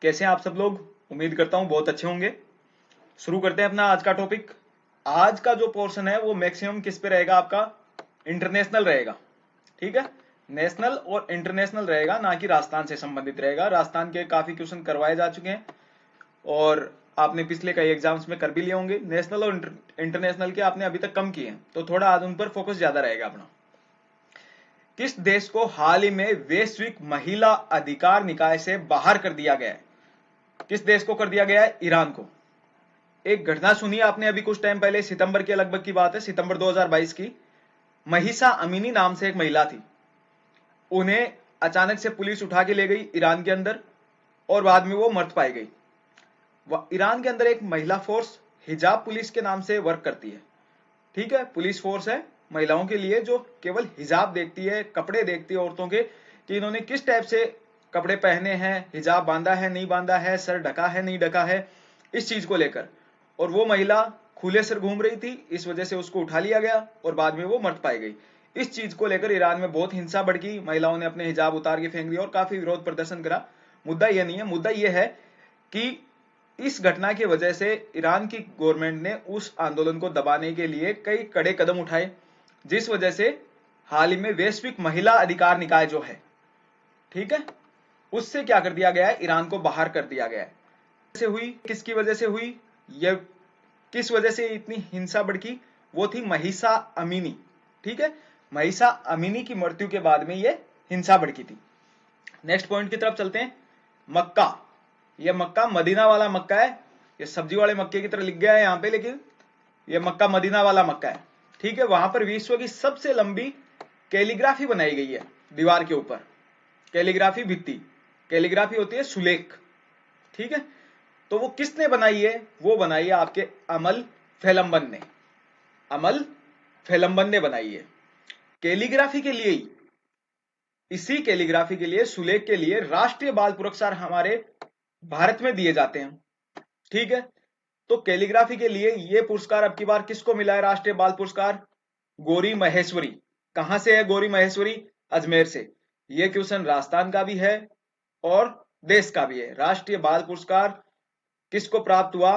कैसे हैं आप सब लोग। उम्मीद करता हूं बहुत अच्छे होंगे। शुरू करते हैं अपना आज का टॉपिक। आज का जो पोर्शन है वो मैक्सिमम किस पे रहेगा, आपका इंटरनेशनल रहेगा। ठीक है, नेशनल और इंटरनेशनल रहेगा, ना कि राजस्थान से संबंधित रहेगा। राजस्थान के काफी क्वेश्चन करवाए जा चुके हैं और आपने पिछले कई एग्जाम्स में कर भी लिए होंगे। नेशनल और इंटरनेशनल के आपने अभी तक कम किए हैं, तो थोड़ा आज उन पर फोकस ज्यादा रहेगा अपना। किस देश को हाल ही में वैश्विक महिला अधिकार निकाय से बाहर कर दिया गया है? किस देश को कर दिया गया है? ईरान को। एक घटना सुनी आपने अभी कुछ टाइम पहले, सितंबर के लगभग की बात है, सितंबर 2022 की। महिसा अमीनी नाम से एक महिला थी, उन्हें अचानक से पुलिस उठा के ले गई ईरान के अंदर और बाद में वो मृत पाई गई। ईरान के अंदर एक महिला फोर्स हिजाब पुलिस के नाम से वर्क करती है। ठीक है, पुलिस फोर्स है महिलाओं के लिए जो केवल हिजाब देखती है, कपड़े देखती है औरतों के कि इन्होंने किस टाइप से कपड़े पहने हैं, हिजाब बांधा है नहीं बांधा है, सर ढका है नहीं ढका है, इस चीज को लेकर। और वो महिला खुले सिर घूम रही थी, इस वजह से उसको उठा लिया गया और बाद में वो मृत पाई गई। इस चीज को लेकर ईरान में बहुत हिंसा भड़की, महिलाओं ने अपने हिजाब उतार के फेंक दिया और काफी विरोध प्रदर्शन करा। मुद्दा यह नहीं है, मुद्दा यह है कि इस घटना की वजह से ईरान की गवर्नमेंट ने उस आंदोलन को दबाने के लिए कई कड़े कदम उठाए, जिस वजह से हाल ही में वैश्विक महिला अधिकार निकाय जो है, ठीक है, उससे क्या कर दिया गया है, ईरान को बाहर कर दिया गया है। से हुई, किसकी वजह से हुई, यह किस वजह से इतनी हिंसा भड़की, वो थी महिसा अमीनी। ठीक है, महिसा अमीनी की मृत्यु के बाद में यह हिंसा भड़की थी। नेक्स्ट पॉइंट की तरफ चलते हैं। मक्का, यह मक्का मदीना वाला मक्का है। ये सब्जी वाले मक्के की तरह लिख गया है यहाँ पे, लेकिन यह मक्का मदीना वाला मक्का है। ठीक है, वहां पर विश्व की सबसे लंबी कैलीग्राफी बनाई गई है दीवार के ऊपर। कैलीग्राफी भित्ति, कैलीग्राफी होती है सुलेख। ठीक है, तो वो किसने बनाई है? वो बनाई है आपके अमल फेलम्बन ने। अमल फेलम्बन ने बनाई है। कैलीग्राफी के लिए ही, इसी कैलीग्राफी के लिए, सुलेख के लिए राष्ट्रीय बाल पुरस्कार हमारे भारत में दिए जाते हैं। ठीक है, तो कैलीग्राफी के लिए ये पुरस्कार अब की बार किसको मिला है? राष्ट्रीय बाल पुरस्कार गौरी महेश्वरी। कहां से है गौरी महेश्वरी? अजमेर से। ये क्वेश्चन राजस्थान का भी है और देश का भी है। राष्ट्रीय बाल पुरस्कार किसको प्राप्त हुआ?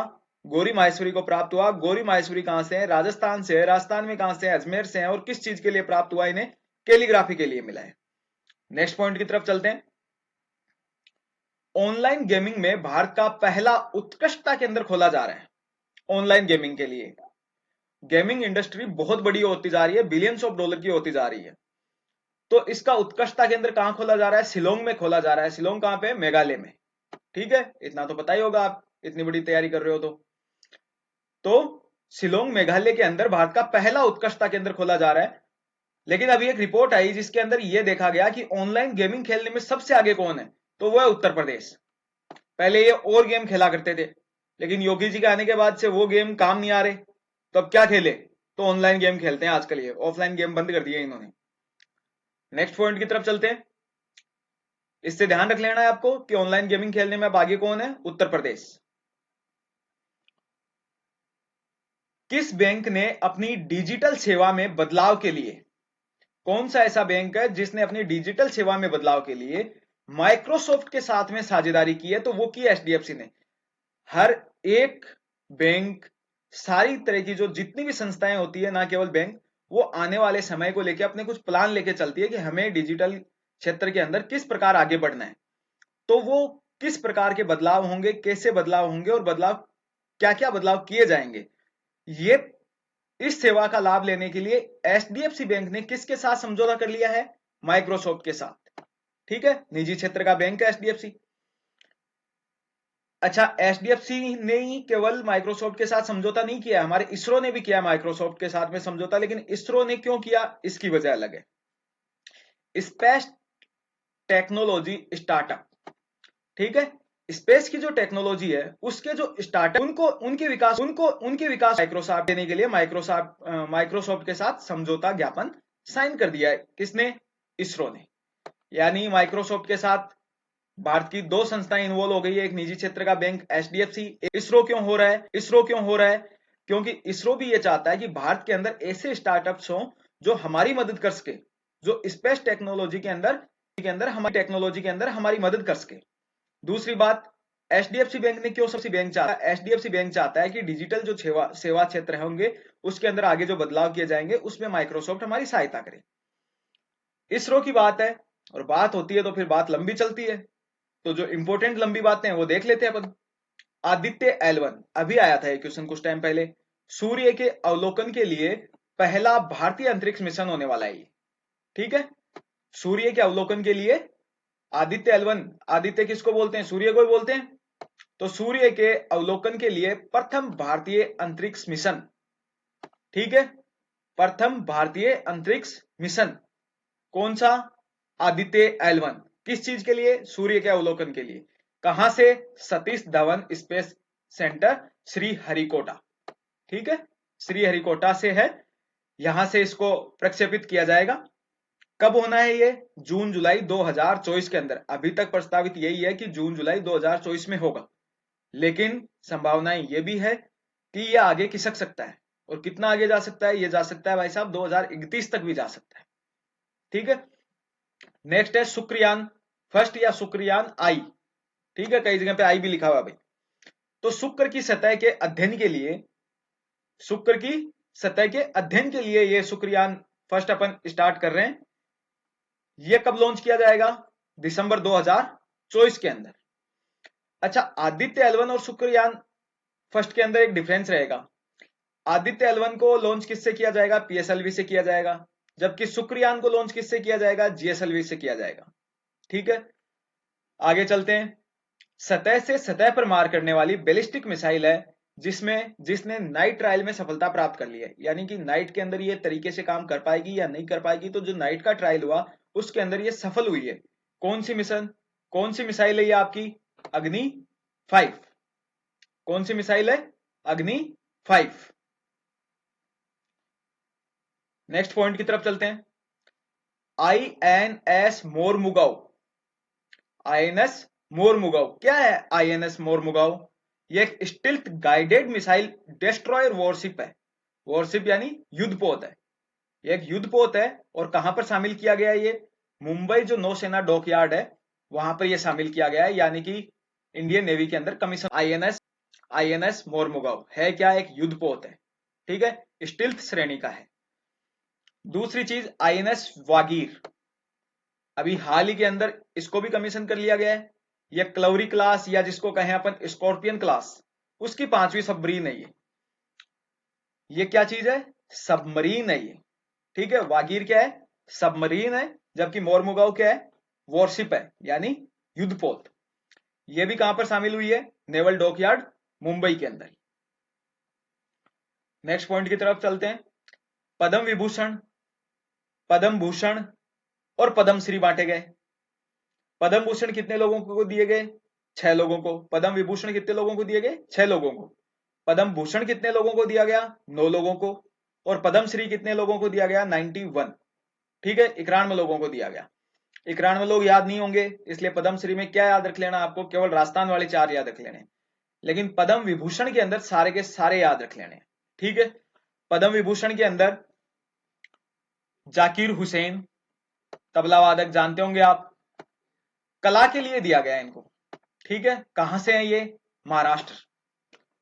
गौरी माहेश्वरी को प्राप्त हुआ। गौरी माहेश्वरी कहां से है? राजस्थान से है। राजस्थान में कहां से है? अजमेर से है। और किस चीज के लिए प्राप्त हुआ? इन्हें कैलीग्राफी के लिए मिला है। नेक्स्ट पॉइंट की तरफ चलते हैं। ऑनलाइन गेमिंग में भारत का पहला उत्कृष्टता केंद्र खोला जा रहा है। ऑनलाइन गेमिंग के लिए गेमिंग इंडस्ट्री बहुत बड़ी होती जा रही है, बिलियंस ऑफ डॉलर की होती जा रही है। तो इसका उत्कृष्टता केंद्र कहां खोला जा रहा है? शिलोंग में खोला जा रहा है। शिलोंग कहां पे? मेघालय में। ठीक है, इतना तो पता ही होगा, आप इतनी बड़ी तैयारी कर रहे हो तो शिलोंग मेघालय के अंदर भारत का पहला उत्कृष्टता केंद्र खोला जा रहा है। लेकिन अभी एक रिपोर्ट आई जिसके अंदर यह देखा गया कि ऑनलाइन गेमिंग खेलने में सबसे आगे कौन है, तो वो है उत्तर प्रदेश। पहले ये और गेम खेला करते थे, लेकिन योगी जी के आने के बाद से वो गेम काम नहीं आ रहे, तो अब क्या खेले? तो ऑनलाइन गेम खेलते हैं आजकल। ये ऑफलाइन गेम बंद कर दिए इन्होंने। नेक्स्ट पॉइंट की तरफ चलते हैं। इससे ध्यान रख लेना है आपको कि ऑनलाइन गेमिंग खेलने में अब आगे कौन है? उत्तर प्रदेश। किस बैंक ने अपनी डिजिटल सेवा में बदलाव के लिए, कौन सा ऐसा बैंक है जिसने अपनी डिजिटल सेवा में बदलाव के लिए माइक्रोसॉफ्ट के साथ में साझेदारी की है? तो वो की एचडीएफसी ने। हर एक बैंक, सारी तरह की जो जितनी भी संस्थाएं होती है, ना केवल बैंक, वो आने वाले समय को लेकर अपने कुछ प्लान लेके चलती है कि हमें डिजिटल क्षेत्र के अंदर किस प्रकार आगे बढ़ना है। तो वो किस प्रकार के बदलाव होंगे, कैसे बदलाव होंगे और बदलाव क्या क्या बदलाव किए जाएंगे, ये इस सेवा का लाभ लेने के लिए एचडीएफसी बैंक ने किसके साथ समझौता कर लिया है? माइक्रोसॉफ्ट के साथ। ठीक है, निजी क्षेत्र का बैंक है एचडीएफसी। अच्छा, एचडीएफसी ने ही केवल माइक्रोसॉफ्ट के साथ समझौता नहीं किया, हमारे इसरो ने भी किया माइक्रोसॉफ्ट के साथ में समझौता। लेकिन इसरो ने क्यों किया, इसकी वजह अलग है। स्पेस टेक्नोलॉजी स्टार्टअप, ठीक है, स्पेस की जो टेक्नोलॉजी है उसके जो स्टार्टअप, उनके विकास माइक्रोसॉफ्ट देने के लिए माइक्रोसॉफ्ट के साथ समझौता ज्ञापन साइन कर दिया है। किसने? इसरो ने। यानी माइक्रोसॉफ्ट के साथ भारत की दो संस्थाएं इन्वॉल्व हो गई है, एक निजी क्षेत्र का बैंक एचडीएफसी। इसरो क्यों हो रहा है? इसरो क्यों हो रहा है? क्योंकि इसरो भी ये चाहता है कि भारत के अंदर ऐसे स्टार्टअप्स हों जो हमारी मदद कर सके, जो स्पेस टेक्नोलॉजी के अंदर हमारी टेक्नोलॉजी के अंदर हमारी मदद कर सके। दूसरी बात, एचडीएफसी बैंक ने क्यों सबसे बैंक चाहता है? एचडीएफसी बैंक चाहता है कि डिजिटल जो सेवा क्षेत्र होंगे उसके अंदर आगे जो बदलाव किए जाएंगे उसमें माइक्रोसॉफ्ट हमारी सहायता करे। इसरो की बात है, और बात होती है तो फिर बात लंबी चलती है, तो जो इंपॉर्टेंट लंबी बातें हैं वो देख लेते हैं अपन। आदित्य L1 अभी आया था ये क्वेश्चन कुछ टाइम पहले, सूर्य के अवलोकन के लिए पहला भारतीय अंतरिक्ष मिशन होने वाला है ये, ठीक है। सूर्य के अवलोकन के लिए आदित्य L1, आदित्य किसको बोलते हैं? सूर्य को ही बोलते हैं। तो सूर्य के अवलोकन के लिए प्रथम भारतीय अंतरिक्ष मिशन, ठीक है, प्रथम भारतीय अंतरिक्ष मिशन कौन सा? आदित्य L1। किस चीज के लिए? सूर्य के अवलोकन के लिए। कहां से? सतीश धवन स्पेस सेंटर श्रीहरिकोटा, ठीक है, श्रीहरिकोटा से है, यहां से इसको प्रक्षेपित किया जाएगा। कब होना है ये? जून जुलाई 2024 के अंदर। अभी तक प्रस्तावित यही है कि जून जुलाई 2024 में होगा, लेकिन संभावनाएं ये भी है कि ये आगे खिसक सकता है। और कितना आगे जा सकता है? ये जा सकता है भाई साहब 2031 तक भी जा सकता है, ठीक है। नेक्स्ट है शुक्रयान फर्स्ट या शुक्रयान आई, ठीक है, कई जगह पे आई भी लिखा हुआ भाई। तो शुक्र की सतह के अध्ययन के लिए, शुक्र की सतह के अध्ययन के लिए ये शुक्रयान फर्स्ट अपन स्टार्ट कर रहे हैं। ये कब लॉन्च किया जाएगा? दिसंबर 2024 के अंदर। अच्छा, आदित्य L1 और शुक्रयान फर्स्ट के अंदर एक डिफरेंस रहेगा। आदित्य L1 को लॉन्च किससे किया जाएगा? PSLV से किया जाएगा, जबकि शुक्रयान को लॉन्च किससे किया जाएगा? GSLV से किया जाएगा, ठीक है। आगे चलते हैं। सतह से सतह पर मार करने वाली बैलिस्टिक मिसाइल है जिसने नाइट ट्रायल में सफलता प्राप्त कर ली है, यानी कि नाइट के अंदर ये तरीके से काम कर पाएगी या नहीं कर पाएगी। तो जो नाइट का ट्रायल हुआ उसके अंदर ये सफल हुई है। कौन सी मिशन, कौन सी मिसाइल है ये आपकी? अग्नि 5। कौन सी मिसाइल है? अग्नि 5। नेक्स्ट पॉइंट की तरफ चलते हैं। INS मोरमुगाव, INS मोरमुगाव क्या है? INS मोरमुगाव ये एक stealth guided missile destroyer worship है। वॉरशिप यानी युद्धपोत है, ये एक युद्धपोत है। और कहां पर शामिल किया गया है ये? मुंबई जो नौसेना डॉकयार्ड है वहां पर ये शामिल किया गया है, यानी कि इंडियन नेवी के अंदर कमीशन। INS मोरमुगाव है क्या? एक युद्धपोत है, ठीक है, स्टिल्थ श्रेणी का है। दूसरी चीज INS वागीर, अभी हाल ही के अंदर इसको भी कमीशन कर लिया गया है। यह क्लवरी क्लास या जिसको कहें अपन स्कॉर्पियन क्लास, उसकी 5वीं सबमरीन है ये क्या चीज है? सबमरीन है ये, ठीक है। वागीर क्या है? सबमरीन है, जबकि मोरमुगाव क्या है? वॉरशिप है, यानी युद्धपोत। ये भी कहां पर शामिल हुई है? नेवल डॉकयार्ड मुंबई के अंदर। नेक्स्ट पॉइंट की तरफ चलते हैं। पद्म विभूषण, पद्म भूषण और पद्मश्री बांटे गए। पद्म भूषण कितने लोगों को दिए गए? 6 लोगों को। पद्म विभूषण कितने लोगों को दिए गए? 6 लोगों को। पद्म भूषण कितने लोगों को दिया गया? 9 लोगों को। और पद्मश्री कितने लोगों को दिया गया? 91, ठीक है, 91 लोगों को दिया गया। 91 लोग याद नहीं होंगे, इसलिए पद्मश्री में क्या याद रख लेना आपको? केवल राजस्थान वाले 4 याद रख लेने, लेकिन पद्म विभूषण के अंदर सारे के सारे याद रख लेने, ठीक है। पद्म विभूषण के अंदर जाकिर हुसैन, तबला वादक जानते होंगे आप, कला के लिए दिया गया इनको, ठीक है। कहां से है ये? महाराष्ट्र,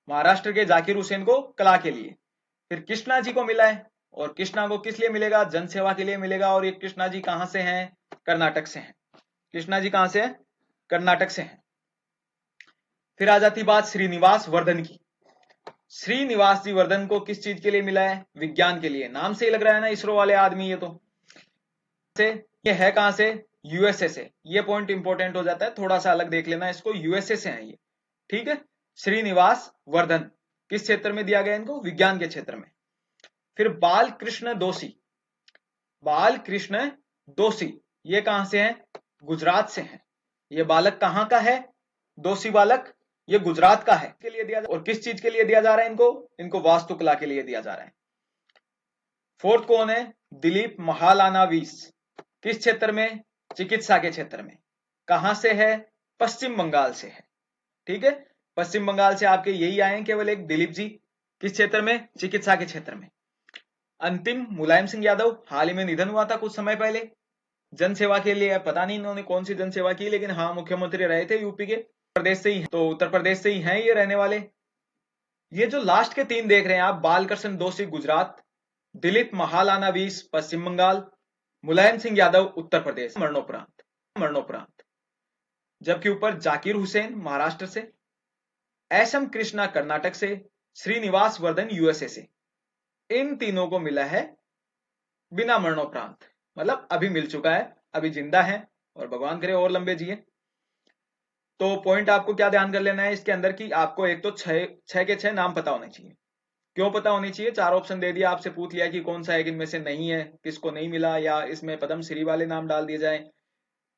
महाराष्ट्र के जाकिर हुसैन को कला के लिए। फिर कृष्णा जी को मिला है, और कृष्णा को किस लिए मिलेगा? जनसेवा के लिए मिलेगा। और ये कृष्णा जी कहां से हैं? कर्नाटक से हैं। कृष्णा जी कहां से हैं? कर्नाटक से हैं। फिर आ जाती बात श्रीनिवास वर्धन की। श्रीनिवास जी वर्धन को किस चीज के लिए मिला है? विज्ञान के लिए। नाम से ही लग रहा है ना इसरो वाले आदमी, ये तो से ये है कहां से? यूएसए से। ये पॉइंट इंपॉर्टेंट हो जाता है, थोड़ा सा अलग देख लेना इसको, यूएसए से है ये, ठीक है। श्रीनिवास वर्धन किस क्षेत्र में दिया गया इनको? विज्ञान के क्षेत्र में। फिर बालकृष्ण दोषी, बालकृष्ण दोषी ये कहां से हैं? गुजरात से हैं। ये बालक कहां का है? दोषी बालक ये गुजरात का है। के लिए दिया और किस चीज के लिए दिया जा रहा है इनको? इनको वास्तुकला के लिए दिया जा रहा है। फोर्थ कौन है? दिलीप महालानाविस, किस क्षेत्र में? चिकित्सा के क्षेत्र में। कहां से है? पश्चिम बंगाल से है, ठीक है। पश्चिम बंगाल से आपके यही आए हैं केवल एक दिलीप जी, किस क्षेत्र में? चिकित्सा के क्षेत्र में। अंतिम मुलायम सिंह यादव, हाल ही में निधन हुआ था कुछ समय पहले, जनसेवा के लिए। पता नहीं इन्होंने कौन सी जनसेवा की, लेकिन हाँ मुख्यमंत्री रहे थे यूपी के। प्रदेश से ही है, तो उत्तर प्रदेश से ही हैं ये रहने वाले। ये जो लास्ट के 3 देख रहे हैं आप, बालकृष्ण दोषी गुजरात, दिलीप महालानावीस पश्चिम बंगाल, मुलायम सिंह यादव उत्तर प्रदेश मरणोपरांत। जबकि ऊपर जाकिर हुसैन महाराष्ट्र से, एस एम कृष्णा कर्नाटक से, श्रीनिवास वर्धन यूएसए से, इन तीनों को मिला है बिना मरणोपरांत, मतलब अभी मिल चुका है, अभी जिंदा है और भगवान करे और लंबे जिए। तो पॉइंट आपको क्या ध्यान कर लेना है इसके अंदर की, आपको एक तो छह के 6 नाम पता होने चाहिए। क्यों पता होनी चाहिए? 4 ऑप्शन दे दिया, आपसे पूछ लिया कि कौन सा एक इनमें से नहीं है, किसको नहीं मिला, या इसमें पद्मश्री वाले नाम डाल दिए जाए,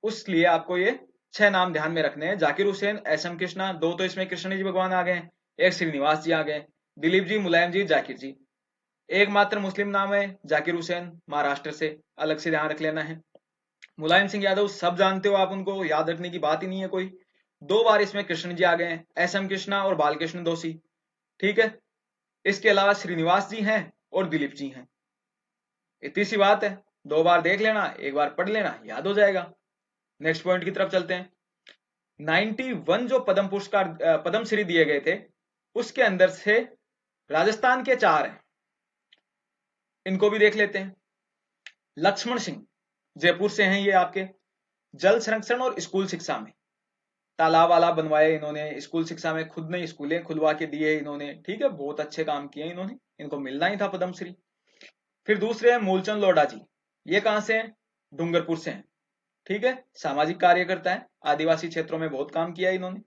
उसलिए आपको ये 6 नाम ध्यान में रखने हैं। जाकिर हुसैन, एस एम कृष्णा, 2 तो इसमें कृष्ण जी भगवान आ गए, एक श्रीनिवास जी आ गए, दिलीप जी, मुलायम जी, जाकिर जी। एकमात्र मुस्लिम नाम है जाकिर हुसैन महाराष्ट्र से, अलग से ध्यान रख लेना है। मुलायम सिंह यादव सब जानते हो आप, उनको याद रखने की बात ही नहीं है कोई। 2 बार इसमें कृष्ण जी आ गए हैं, एस एम कृष्णा और बालकृष्ण दोषी, ठीक है। इसके अलावा श्रीनिवास जी हैं और दिलीप जी हैं। इतनी सी बात है, 2 बार देख लेना, 1 बार पढ़ लेना, याद हो जाएगा। नेक्स्ट पॉइंट की तरफ चलते हैं। 91 जो पद्म पुरस्कार पद्मश्री दिए गए थे, उसके अंदर से राजस्थान के 4 हैं, इनको भी देख लेते हैं। लक्ष्मण सिंह जयपुर से हैं ये आपके, जल संरक्षण और स्कूल शिक्षा में तालाब वाला बनवाए इन्होंने, स्कूल शिक्षा में खुद ने स्कूलें खुलवा के दिए इन्होंने, ठीक है, बहुत अच्छे काम किए इन्होंने, इनको मिलना ही था पद्मश्री। फिर दूसरे हैं मूलचंद लोढ़ा जी, ये कहां से हैं? डूंगरपुर से हैं, ठीक है, सामाजिक कार्यकर्ता है, आदिवासी क्षेत्रों में बहुत काम किया इन्होंने।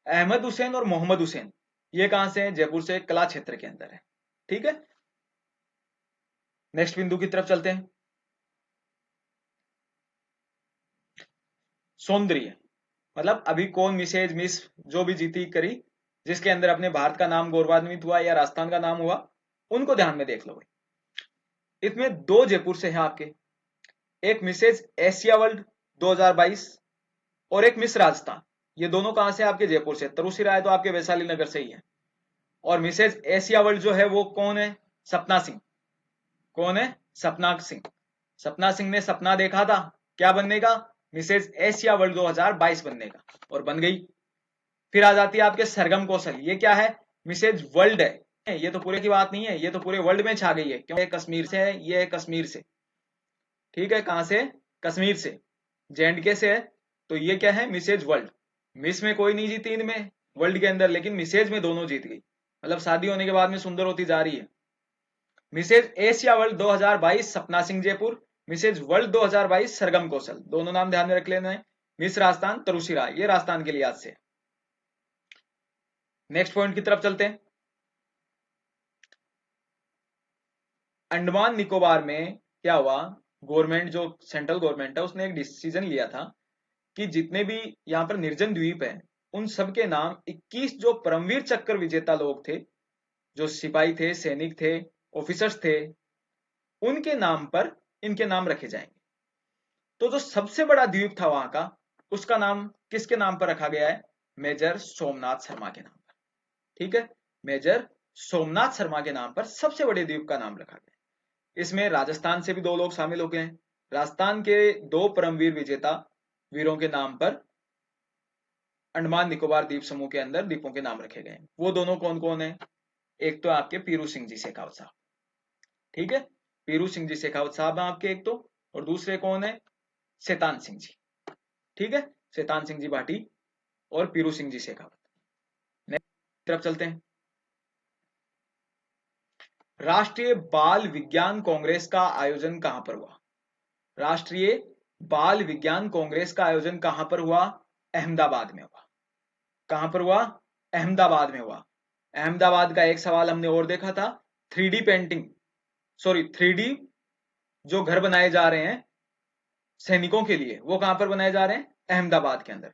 अहमद हुसैन और मोहम्मद हुसैन, ये कहां से हैं? जयपुर से, कला क्षेत्र के अंदर है, ठीक है। नेक्स्ट बिंदु की तरफ चलते हैं। सौंदर्य, मतलब अभी कौन मिसेज मिस जो भी जीती करी, जिसके अंदर अपने भारत का नाम गौरवान्वित हुआ या राजस्थान का नाम हुआ, उनको ध्यान में देख लो भाई। इसमें 2 जयपुर से हैं आपके, एक मिसेज एशिया वर्ल्ड 2022 और एक मिस राजस्थान, ये दोनों कहां से? आपके जयपुर से। तरुषी राय तो आपके वैशाली नगर से ही है। और मिसेज एशिया वर्ल्ड जो है वो कौन है? सपना सिंह। कौन है? सपना सिंह। सपना सिंह ने सपना देखा था क्या बनने का? मिसेज एशिया वर्ल्ड 2022 बनने का, और बन गई। फिर आ जाती है आपके सरगम कौशल, ये क्या है? मिसेज वर्ल्ड है, ये तो पूरे की बात नहीं है, ये तो पूरे वर्ल्ड में छा गई है, क्यों? ये कश्मीर से है, ये है कश्मीर से, ठीक है। कहां से? कश्मीर से, जेएंडके से है। तो ये क्या है? Mrs world. मिस में कोई नहीं जीती इनमें वर्ल्ड के अंदर, लेकिन मिसेज में दोनों जीत गई, मतलब शादी होने के बाद में सुंदर होती जा रही है। मिसेज एशिया वर्ल्ड 2022 सपना सिंह जयपुर, मिसेज वर्ल्ड 2022 सरगम कौशल, दोनों नाम ध्यान में रख लेना है। मिस राजस्थान तरुषी राय, ये राजस्थान के लिहाज से। नेक्स्ट पॉइंट की तरफ चलते हैं। अंडमान निकोबार में क्या हुआ? गवर्नमेंट जो सेंट्रल गवर्नमेंट है उसने एक डिसीजन लिया था कि जितने भी यहाँ पर निर्जन द्वीप है, उन सबके नाम 21 जो परमवीर चक्र विजेता लोग थे, जो सिपाही थे, सैनिक थे, ऑफिसर्स थे, उनके नाम पर इनके नाम रखे जाएंगे। तो जो सबसे बड़ा द्वीप था वहां का, उसका नाम किसके नाम पर रखा गया है? मेजर सोमनाथ शर्मा के नाम पर, ठीक है। मेजर सोमनाथ शर्मा के नाम पर सबसे बड़े द्वीप का नाम रखा गया। इसमें राजस्थान से भी 2 लोग शामिल हो गए हैं। राजस्थान के 2 परमवीर विजेता वीरों के नाम पर अंडमान निकोबार द्वीप समूह के अंदर द्वीपों के नाम रखे गए हैं। वो दोनों कौन कौन है? एक तो आपके पीरू सिंह जी शेखावत साहब, ठीक है, पीरू सिंह जी शेखावत साहब हैं आपके एक तो, और दूसरे कौन है? शैतान सिंह जी, ठीक है, शैतान सिंह जी भाटी और पीरू सिंह जी शेखावत। नेक्स्ट तरफ चलते हैं। राष्ट्रीय बाल विज्ञान कांग्रेस का आयोजन कहां पर हुआ? राष्ट्रीय बाल विज्ञान कांग्रेस का आयोजन कहां पर हुआ? अहमदाबाद में हुआ। कहां पर हुआ? अहमदाबाद में हुआ। अहमदाबाद का एक सवाल हमने और देखा था, 3D पेंटिंग, सॉरी 3D जो घर बनाए जा रहे हैं सैनिकों के लिए, वो कहां पर बनाए जा रहे हैं? अहमदाबाद के अंदर,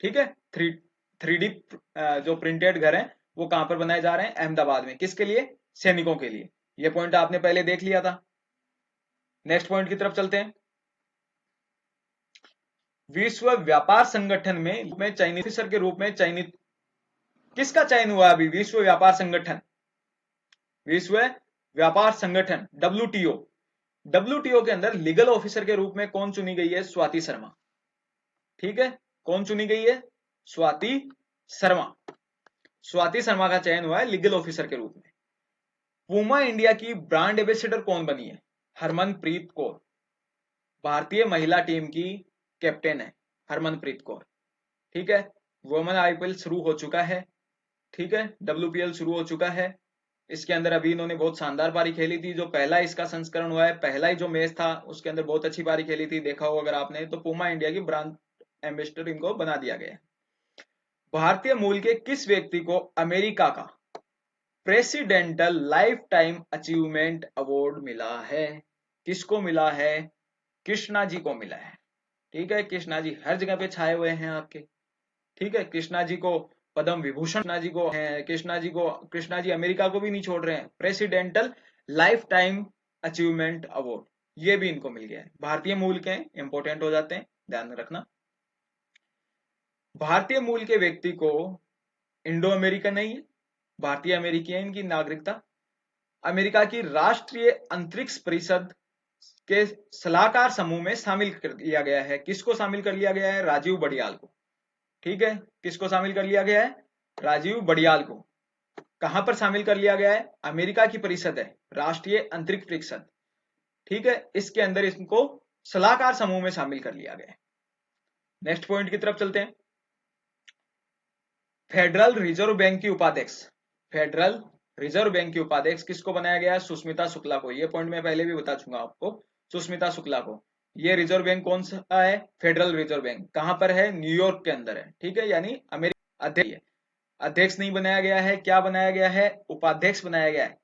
ठीक है। 3D जो प्रिंटेड घर है वो कहां पर बनाए जा रहे हैं? अहमदाबाद में। किसके लिए? सैनिकों के लिए। ये पॉइंट आपने पहले देख लिया था। नेक्स्ट पॉइंट की तरफ चलते हैं। विश्व व्यापार संगठन में चयनित ऑफिसर के रूप में चयनित किसका चयन हुआ अभी? विश्व व्यापार संगठन, विश्व व्यापार संगठन WTO, WTO के अंदर लीगल ऑफिसर के रूप में कौन चुनी गई है? स्वाति शर्मा, ठीक है। कौन चुनी गई है? स्वाति शर्मा। स्वाति शर्मा का चयन हुआ है लीगल ऑफिसर के रूप में। पूमा इंडिया की ब्रांड एम्बेसडर कौन बनी है? हरमनप्रीत कौर। भारतीय महिला टीम की कैप्टन है हरमनप्रीत कौर। ठीक है, वुमेन आईपीएल शुरू हो चुका है। ठीक है, WPL शुरू हो चुका है। इसके अंदर अभी इन्होंने बहुत शानदार पारी खेली थी। जो पहला इसका संस्करण हुआ है, पहला ही जो मैच था उसके अंदर बहुत अच्छी पारी खेली थी, देखा हो अगर आपने तो। पूमा इंडिया की ब्रांड एम्बेसडर इनको बना दिया गया है। भारतीय मूल के किस व्यक्ति को अमेरिका का presidential life time achievement award मिला है? किसको मिला है? कृष्णा जी को मिला है। ठीक है, कृष्णा जी हर जगह पे छाए हुए हैं आपके। ठीक है, कृष्णा जी को पद्म विभूषण, कृष्णा जी को है, कृष्णा जी अमेरिका को भी नहीं छोड़ रहे हैं। Presidential life time achievement award ये भी इनको मिल गया है। भारतीय मूल के इंपोर्टेंट हो जाते हैं, ध्यान में रखना। भारतीय मूल के व्यक्ति को इंडो अमेरिकन नहीं है, भारतीय अमेरिकी है इनकी नागरिकता। अमेरिका की राष्ट्रीय अंतरिक्ष परिषद के सलाहकार समूह में शामिल कर लिया गया है। किसको शामिल कर लिया गया है? राजीव बड़ियाल को। ठीक है, किसको शामिल कर लिया गया है? राजीव बड़ियाल को। कहां पर शामिल कर लिया गया है? अमेरिका की परिषद है, राष्ट्रीय अंतरिक्ष परिषद। ठीक है, इसके अंदर इनको सलाहकार समूह में शामिल कर लिया गया है। नेक्स्ट पॉइंट की तरफ चलते हैं। फेडरल रिजर्व बैंक की उपाध्यक्ष, फेडरल रिजर्व बैंक की उपाध्यक्ष किसको बनाया गया है? सुष्मिता शुक्ला को। ये पॉइंट मैं पहले भी बता चुका आपको, सुष्मिता शुक्ला को। ये रिजर्व बैंक कौन सा है? Federal reserve bank. कहां पर है? न्यूयॉर्क के अंदर है। ठीक है, यानी अमेरिका अध्यक्ष, अध्यक्ष नहीं बनाया गया है, क्या बनाया गया है? उपाध्यक्ष बनाया गया है।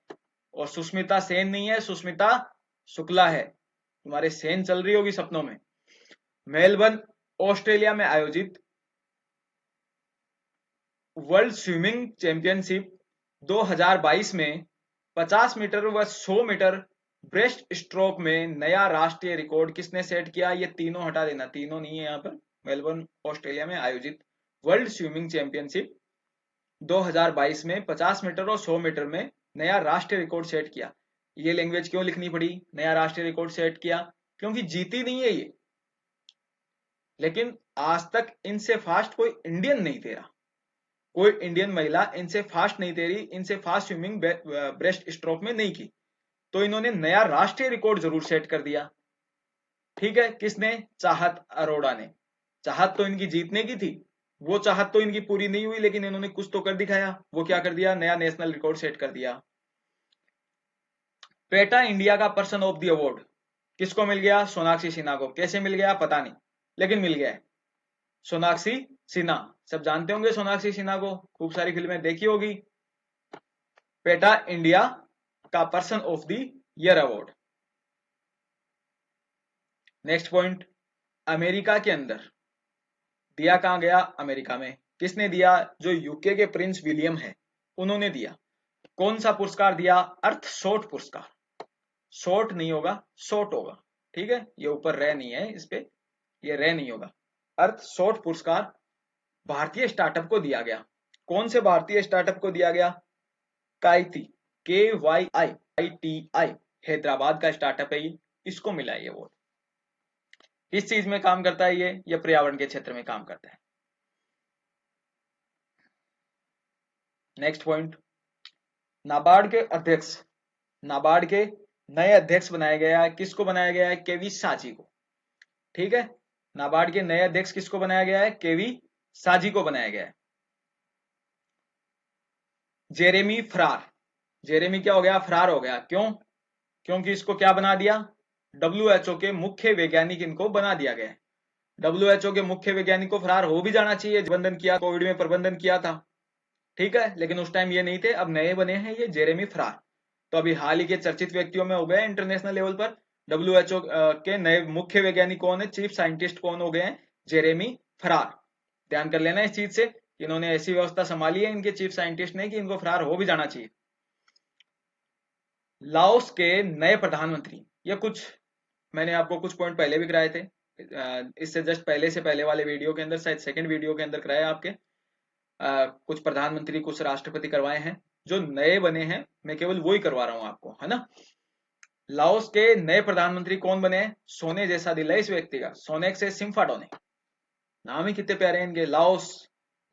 और सुष्मिता सेन नहीं है, सुष्मिता शुक्ला है। तुम्हारे सेन चल रही होगी सपनों में। मेलबर्न ऑस्ट्रेलिया में आयोजित वर्ल्ड स्विमिंग चैंपियनशिप 2022 में 50 मीटर व 100 मीटर ब्रेस्ट स्ट्रोक में नया राष्ट्रीय रिकॉर्ड किसने सेट किया? ये तीनों हटा देना, तीनों नहीं है यहाँ पर। मेलबर्न ऑस्ट्रेलिया में आयोजित वर्ल्ड स्विमिंग चैंपियनशिप 2022 में 50 मीटर और 100 मीटर में नया राष्ट्रीय रिकॉर्ड सेट किया। ये लैंग्वेज क्यों लिखनी पड़ी? नया राष्ट्रीय रिकॉर्ड सेट किया क्योंकि जीती नहीं है ये, लेकिन आज तक इनसे फास्ट कोई इंडियन नहीं तैरा, कोई इंडियन महिला इनसे फास्ट नहीं तैरी, इनसे फास्ट स्विमिंग ब्रेस्ट स्ट्रोक में नहीं की। तो इन्होंने नया राष्ट्रीय रिकॉर्ड जरूर सेट कर दिया। ठीक है, किसने? चाहत अरोड़ा ने। चाहत तो इनकी जीतने की थी, वो चाहत तो इनकी पूरी नहीं हुई, लेकिन इन्होंने कुछ तो कर दिखाया। वो क्या कर दिया? नया नेशनल रिकॉर्ड सेट कर दिया। पेटा इंडिया का पर्सन ऑफ द अवार्ड किसको मिल गया? सोनाक्षी सिन्हा को। कैसे मिल गया पता नहीं, लेकिन मिल गया है। सोनाक्षी सिन्हा, सब जानते होंगे सोनाक्षी सिन्हा को, खूब सारी फिल्में देखी होगी। पेटा इंडिया का person of the year award. Next point, America के अंदर दिया कहां गया? अमेरिका में। किसने दिया? जो यूके के प्रिंस विलियम है उन्होंने दिया। कौन सा पुरस्कार दिया? अर्थ शॉर्ट पुरस्कार। शॉर्ट नहीं होगा, शॉर्ट होगा। ठीक है, ये ऊपर रे नहीं है इस पे, ये रे नहीं होगा। अर्थ शॉर्ट पुरस्कार भारतीय स्टार्टअप को दिया गया। कौन से भारतीय स्टार्टअप को दिया गया? काइती, KYITI, हैदराबाद का स्टार्टअप है ये, इसको मिला है ये अवार्ड। किस चीज में काम करता है ये पर्यावरण के क्षेत्र में काम करता है। नेक्स्ट पॉइंट, नाबार्ड के अध्यक्ष, नाबार्ड के नए अध्यक्ष बनाया गया है। किसको बनाया गया है? केवी साजी को। ठीक है, नाबार्ड के नए अध्यक्ष किसको बनाया गया है? केवी साजी को बनाया गया है। जेरेमी फरार, जेरेमी क्या हो गया? फरार हो गया। क्यों? क्योंकि इसको क्या बना दिया? WHO के मुख्य वैज्ञानिक इनको बना दिया गया है। WHO के मुख्य वैज्ञानिक को फरार हो भी जाना चाहिए, प्रबंधन किया, कोविड में प्रबंधन किया था। ठीक है, लेकिन उस टाइम ये नहीं थे, अब नए बने हैं ये जेरेमी फरार। तो अभी हाल ही के चर्चित व्यक्तियों में हो गए इंटरनेशनल लेवल पर। WHO के नए मुख्य वैज्ञानिक कौन है? चीफ साइंटिस्ट कौन हो गए हैं? जेरेमी फरार। ध्यान कर लेना इस चीज से, इन्होंने ऐसी व्यवस्था संभाली है इनके चीफ साइंटिस्ट ने कि इनको फरार हो भी जाना चाहिए। लाओस के नए प्रधानमंत्री, ये कुछ मैंने आपको कुछ पॉइंट पहले भी कराए थे, इससे जस्ट पहले से पहले वाले वीडियो के अंदर, शायद सेकंड वीडियो के अंदर कराया आपके। कुछ प्रधानमंत्री, कुछ राष्ट्रपति करवाए हैं। जो नए बने हैं मैं केवल वो ही करवा रहा हूं आपको, है ना। लाओस के नए प्रधानमंत्री कौन बने? सोने जैसा दिल है इस व्यक्ति का, सोनेक से सिम्फाडोने। नाम ही कितने प्यारे हैं इनके, लाओस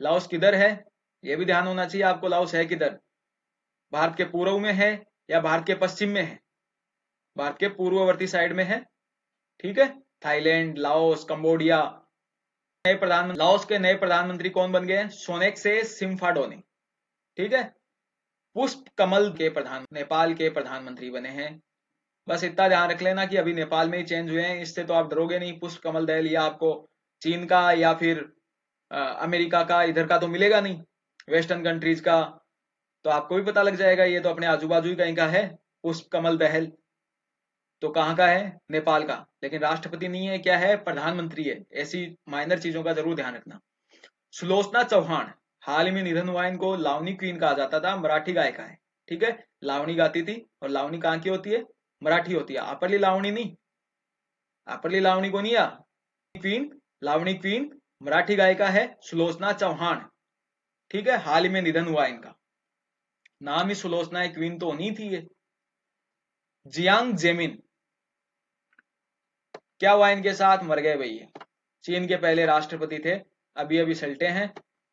लाओस किधर है, ये भी ध्यान होना चाहिए आपको। लाओस है किधर, भारत के पूर्व में है या भारत के पश्चिम में है, भारत के पूर्ववर्ती साइड में है, ठीक है। Thailand, Laos, Cambodia. नए प्रधानमंत्री, लाओस के नए प्रधानमंत्री कौन बन गए हैं, सोनेक्से सिम्फाडोनी, ठीक है। पुष्प कमल के प्रधान, नेपाल के प्रधानमंत्री बने हैं। बस इतना ध्यान रख लेना कि अभी नेपाल में ही चेंज हुए हैं, इससे तो आप डरोगे नहीं। पुष्प कमल दहल या आपको चीन का या फिर अमेरिका का, इधर का तो मिलेगा नहीं, वेस्टर्न कंट्रीज का, तो आपको भी पता लग जाएगा ये तो अपने आजू बाजू ही कहीं का है। पुष्प कमल दहल तो कहाँ का है, नेपाल का, लेकिन राष्ट्रपति नहीं है, क्या है, प्रधानमंत्री है। ऐसी माइनर चीजों का जरूर ध्यान रखना। सुलोचना चौहान, हाल ही में निधन हुआ, इनको लावनी क्वीन कहा जाता था, मराठी गायिका है, ठीक है। लावनी गाती थी, और लावनी कहाँ की होती है, मराठी होती है, आपरली लावणी नहीं, आपरली लावणी को नहीं, क्वीन, लावणी क्वीन मराठी गायिका है सुलोचना चौहान, ठीक है। हाल ही में निधन हुआ इनका, नाम ही सुलोचना है, क्वीन तो नहीं थी ये। जियांग जेमिन, क्या हुआ इनके साथ, मर गए भैया। चीन के पहले राष्ट्रपति थे, अभी अभी सल्टे हैं,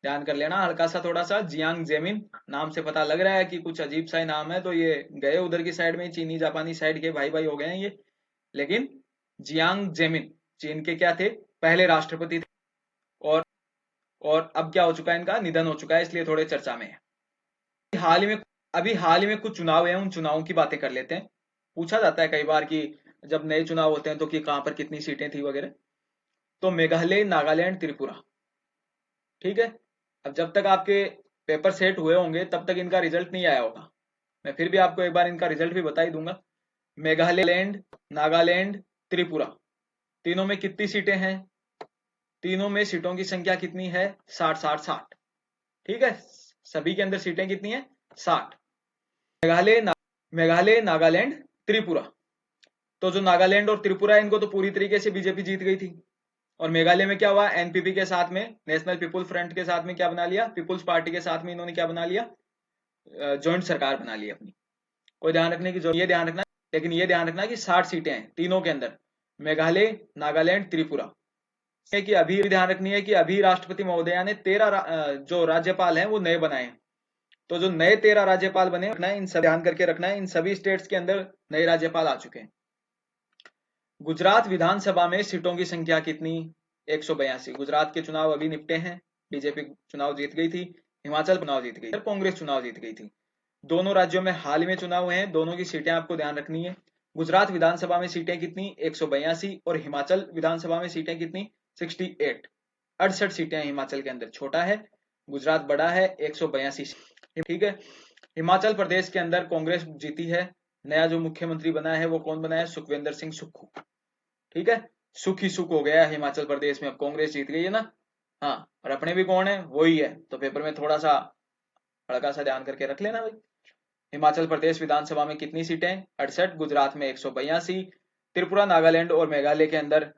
ध्यान कर लेना हल्का सा थोड़ा सा। जियांग जेमिन नाम से पता लग रहा है कि कुछ अजीब सा ही नाम है, तो ये गए उधर की साइड में, चीनी जापानी साइड के भाई भाई हो गए हैं ये। लेकिन जियांग जेमिन चीन के क्या थे, पहले राष्ट्रपति थे, और अब क्या हो चुका है, इनका निधन हो चुका है, इसलिए थोड़े चर्चा में है। हाल ही में कुछ चुनाव है, उन चुनावों की बातें कर लेते हैं। पूछा जाता है कई बार कि जब नए चुनाव होते हैं तो कि कहां पर कितनी सीटें थी वगैरह। तो मेघालय, नागालैंड, त्रिपुरा, ठीक है। अब जब तक आपके पेपर सेट हुए होंगे तब तक इनका रिजल्ट नहीं आया होगा, मैं फिर भी आपको एक बार इनका रिजल्ट भी बता ही दूंगा। मेघालय, लैंड, नागालैंड, त्रिपुरा, तीनों में कितनी सीटें हैं, तीनों में सीटों की संख्या कितनी है, 60-60-60, ठीक है। सभी के अंदर सीटें कितनी है, 60। मेघालय, नागालैंड, त्रिपुरा, तो जो नागालैंड और त्रिपुरा है इनको तो पूरी तरीके से बीजेपी जीत गई थी। और मेघालय में क्या हुआ, एनपीपी के साथ में, नेशनल पीपुल्स फ्रंट के साथ में क्या बना लिया, पीपुल्स पार्टी के साथ में इन्होंने क्या बना लिया, ज्वाइंट सरकार बना ली अपनी। कोई ध्यान रखने की जरूरत, ये ध्यान रखना, लेकिन ये ध्यान रखना कि 60 सीटें हैं तीनों के अंदर, मेघालय, नागालैंड, त्रिपुरा। कि अभी ध्यान रखनी है कि अभी राष्ट्रपति महोदया ने 13 जो राज्यपाल हैं वो नए बनाए हैं। तो जो नए 13 राज्यपाल बने, इन सब ध्यान करके रखना है, इन सभी स्टेट्स के अंदर नए राज्यपाल आ चुके हैं। गुजरात विधानसभा में सीटों की संख्या कितनी, 182। गुजरात के चुनाव अभी निपटे हैं, बीजेपी चुनाव जीत गई थी, हिमाचल चुनाव जीत गई, कांग्रेस चुनाव जीत गई थी। दोनों राज्यों में हाल ही में चुनाव हुए हैं, दोनों की सीटें आपको ध्यान रखनी है। गुजरात विधानसभा में सीटें कितनी, 182, और हिमाचल विधानसभा में सीटें कितनी, 68। 68 सीटें हैं हिमाचल के अंदर, छोटा है, गुजरात बड़ा है, 182, ठीक है। हिमाचल प्रदेश के अंदर कांग्रेस जीती है, नया जो मुख्यमंत्री बना है वो कौन बना है, सुखविंदर सिंह सुक्खू, ठीक है। सुख ही सुख हो गया हिमाचल प्रदेश में, अब कांग्रेस जीत गई है ना। हाँ, और अपने भी कौन है, वही है, तो पेपर में थोड़ा सा हल्का सा ध्यान करके रख लेना भाई। हिमाचल प्रदेश विधानसभा में कितनी सीटें, 68, गुजरात में 182, त्रिपुरा, नागालैंड और मेघालय के अंदर